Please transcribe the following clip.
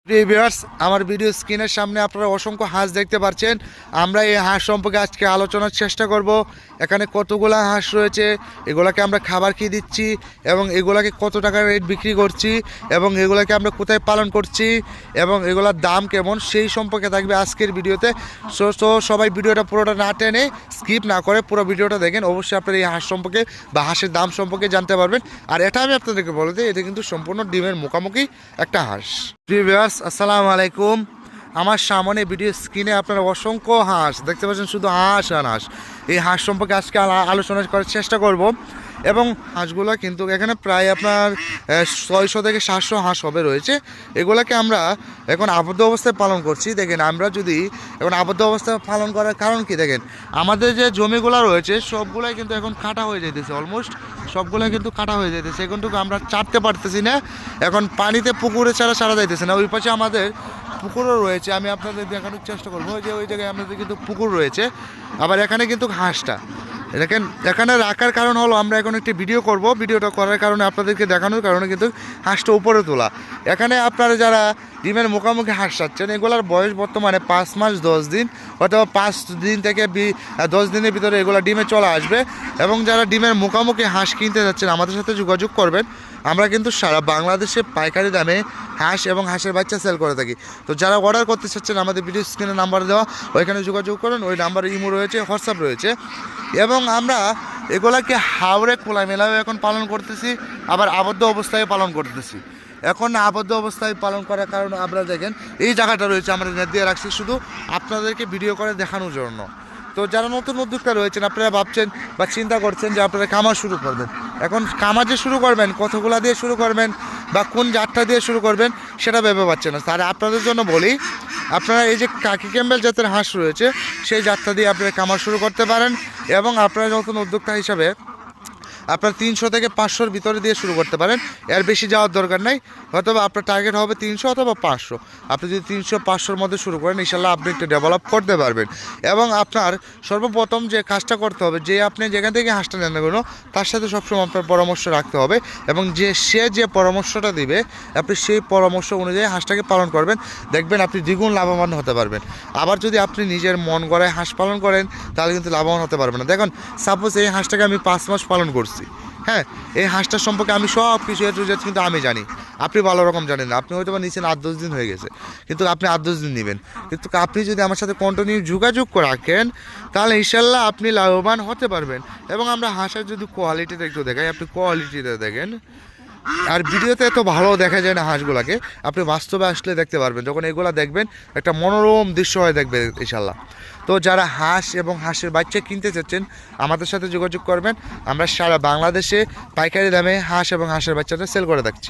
প্রিয় ভিউয়ার্স, আমার ভিডিও স্ক্রিনের সামনে আপনারা অসংখ্য হাঁস দেখতে পাচ্ছেন। আমরা এই হাঁস সম্পর্কে আজকে আলোচনার চেষ্টা করব। এখানে কতগুলো হাঁস রয়েছে, এগুলাকে আমরা খাবার কি দিচ্ছি এবং এগুলাকে কত টাকা রেট বিক্রি করছি এবং এগুলাকে আমরা কোথায় পালন করছি এবং এগুলার দাম কেমন, সেই সম্পর্কে থাকবে আজকের ভিডিওতে। তো সবাই ভিডিওটা পুরোটা না টেনে স্কিপ না করে পুরো ভিডিওটা দেখেন। অবশ্যই আপনারা এই হাঁস সম্পর্কে বা হাঁসের দাম সম্পর্কে জানতে পারবেন। আর এটা আমি আপনাদেরকে বলে দিই, এটা কিন্তু সম্পূর্ণ ডিমের মুখোমুখি একটা হাঁস। প্রিয় ভিউয়ার্স, আসসালামু আলাইকুম। আমার সামনে ভিডিও স্ক্রিনে আপনারা অসংখ্য হাঁস দেখতে পাচ্ছেন, শুধু হাঁস আর হাঁস। এই হাঁস সম্পর্কে আজকে আলোচনা করার চেষ্টা করব। এবং হাঁসগুলো কিন্তু এখানে প্রায় আপনার 600 থেকে 700 হাঁস হবে রয়েছে। এগুলোকে আমরা এখন আবদ্ধ অবস্থায় পালন করছি। দেখেন, আমরা যদি এখন আবদ্ধ অবস্থায় পালন করার কারণ কি, দেখেন আমাদের যে জমিগুলো রয়েছে সবগুলোই কিন্তু এখন কাটা হয়ে যাইতেছে, অলমোস্ট সবগুলোই কিন্তু কাটা হয়ে যাইতেছে। এখনটুকু আমরা ছাড়তে পারতেছি না, এখন পানিতে পুকুরে ছাড়া যাইতেছে না। ওই পাশে আমাদের পুকুরও রয়েছে, আমি আপনাদের দেখানোর চেষ্টা করবো যে ওই জায়গায় আমাদের কিন্তু পুকুর রয়েছে। আবার এখানে কিন্তু হাঁসটা দেখেন এখানে রাখার কারণ হলো, আমরা এখন একটি ভিডিও করব। ভিডিওটা করার কারণে আপনাদেরকে দেখানোর কারণে কিন্তু হাঁসটা উপরে তোলা। এখানে আপনারা যারা ডিমের মুখোমুখি হাঁস চাচ্ছেন, এগুলোর বয়স বর্তমানে 5 মাস 10 দিন, অথবা 5 দিন থেকে 10 দিনের ভিতরে এগুলো ডিমে চলে আসবে। এবং যারা ডিমের মুখোমুখি হাঁস কিনতে যাচ্ছেন, আমাদের সাথে যোগাযোগ করবেন। আমরা কিন্তু সারা বাংলাদেশে পাইকারি দামে হাঁস এবং হাঁসের বাচ্চা সেল করে থাকি। তো যারা অর্ডার করতে চাচ্ছেন, আমাদের ভিডিও স্ক্রিনে নাম্বার দেওয়া, ওইখানে যোগাযোগ করেন। ওই নাম্বারে ইমো রয়েছে, হোয়াটসঅ্যাপ রয়েছে। এবং আমরা এগুলাকে হাওড়ে খোলা মেলাও এখন পালন করতেছি, আবার আবদ্ধ অবস্থায় পালন করতেছি। এখন আবদ্ধ অবস্থায় পালন করার কারণ আপনারা দেখেন এই জায়গাটা রয়েছে, আমরা নেট দিয়ে রাখছি শুধু আপনাদেরকে ভিডিও করে দেখানোর জন্য। তো যারা নতুন উদ্যোক্তা রয়েছেন, আপনারা ভাবছেন বা চিন্তা করছেন যে আপনারা খামার শুরু করবেন, এখন খামার যে শুরু করবেন, কতগুলা দিয়ে শুরু করবেন বা কোন জাতটা দিয়ে শুরু করবেন সেটা ভেবে পাচ্ছেন না। তাহলে আপনাদের জন্য বলি, আপনারা এই যে কাকি ক্যাম্বেল জাতের হাঁস রয়েছে, সেই জাতটা দিয়ে আপনারা খামার শুরু করতে পারেন। এবং আপনারা নতুন উদ্যোক্তা হিসাবে আপনার 300 থেকে 500-র ভিতরে দিয়ে শুরু করতে পারেন, এর বেশি যাওয়ার দরকার নাই। হয়তো আপনার টার্গেট হবে 300 অথবা 500। আপনি যদি 300-500-র মধ্যে শুরু করেন, ইনশাল্লাহ আপনি একটু ডেভেলপ করতে পারবেন। এবং আপনার সর্বপ্রথম যে কাজটা করতে হবে, যে আপনি যেখান থেকে হাঁসটা নেন না কেন, তার সাথে সবসময় আপনার পরামর্শ রাখতে হবে। এবং সে যে পরামর্শটা দিবে, আপনি সেই পরামর্শ অনুযায়ী হাঁসটাকে পালন করবেন, দেখবেন আপনি দ্বিগুণ লাভবান হতে পারবেন। আবার যদি আপনি নিজের মন গড়ায় হাঁস পালন করেন, তাহলে কিন্তু লাভবান হতে পারবেন না। দেখুন, সাপোজ এই হাঁসটাকে আমি 5 মাস পালন করছি, হ্যাঁ, এই হাঁসটার সম্পর্কে আমি সব কিছু কিন্তু আমি জানি, আপনি ভালো রকম জানেন না। আপনি হয়তো বা নিচ্ছেন 8-10 দিন হয়ে গেছে, কিন্তু আপনি 8-10 দিন নেবেন। কিন্তু আপনি যদি আমার সাথে কন্টিনিউ যোগাযোগ রাখেন, তাহলে ইনশাল্লাহ আপনি লাভবান হতে পারবেন। এবং আমরা হাঁসের যদি কোয়ালিটিটা একটু দেখাই, আপনি কোয়ালিটিটা দেখেন। আর ভিডিওতে এত ভালো দেখা যায় না হাঁসগুলাকে, আপনি বাস্তবে আসলে দেখতে পারবেন। যখন এগুলা দেখবেন, একটা মনোরম দৃশ্য হয়ে দেখবে ইনশাল্লাহ। তো যারা হাঁস এবং হাঁসের বাচ্চা কিনতে চাচ্ছেন, আমাদের সাথে যোগাযোগ করবেন। আমরা সারা বাংলাদেশে পাইকারি দামে হাঁস এবং হাঁসের বাচ্চাটা সেল করে থাকছি।